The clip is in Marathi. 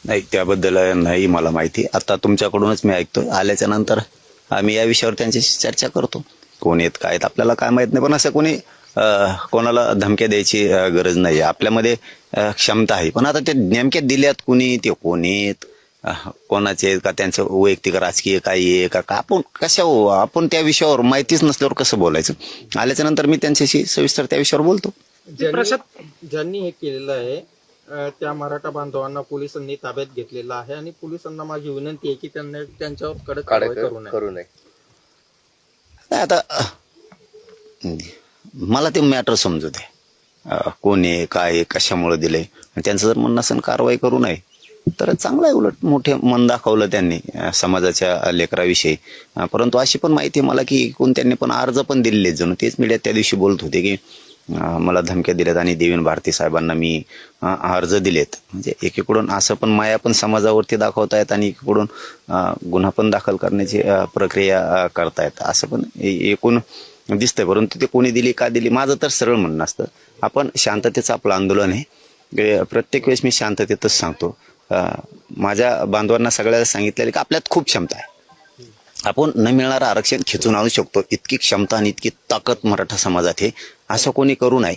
नाही, त्याबद्दल नाही मला माहिती. आता तुमच्याकडूनच मी ऐकतो. आल्याच्या नंतर आम्ही या विषयावर त्यांच्याशी चर्चा करतो. कोण आहेत काय आहेत आपल्याला काय माहित नाही, पण असं कोणी कोणाला धमक्या द्यायची गरज नाही. आपल्यामध्ये क्षमता आहे, पण आता ते नेमक्या दिल्यात कुणी, ते कोण आहेत, कोणाचे आहेत का, त्यांचं वैयक्तिक राजकीय काही आहे का, आपण कशा आपण त्या विषयावर माहितीच नसल्यावर कसं बोलायचं. आल्याच्या नंतर मी त्यांच्याशी सविस्तर त्या विषयावर बोलतो. ज्यांनी हे केलेलं आहे त्या मराठा बांधवांना पोलिसांनी ताब्यात घेतलेलं आहे आणि पोलिसांना माझी विनंती आहे की त्यांना त्यांच्यावर कडक कारवाई करू नये. आता मला ते मॅटर समजू दे, कोण आहे काय आहे, कशामुळे दिलंय. त्यांचं जर म्हणणं असेल कारवाई करू नये तर चांगलं आहे. उलट मोठे मन दाखवलं त्यांनी समाजाच्या लेकराविषयी. परंतु अशी पण माहिती मला की कोण त्यांनी पण अर्ज पण दिलेले जणू. तेच मीडियात त्या दिवशी बोलत होते की मला धमक्या दिल्यात आणि देवेंद्र भारती साहेबांना मी अर्ज दिलेत. म्हणजे एकीकडून असं पण माया पण समाजावरती दाखवतायत आणि एकीकडून गुन्हा पण दाखल करण्याची प्रक्रिया करतायत, असं पण एकूण दिसतंय. परंतु ते कोणी दिली का दिली, माझं तर सरळ म्हणणं असतं, आपण शांततेचं आपलं आंदोलन आहे. प्रत्येक वेळेस मी शांततेतच सांगतो. माझ्या बांधवांना सगळ्याला सांगितलेलं की आपल्यात खूप क्षमता आहे, आपण न मिळणारं आरक्षण खेचून आणू शकतो. इतकी क्षमता आणि इतकी ताकद मराठा समाजात आहे, असं कोणी करू नये.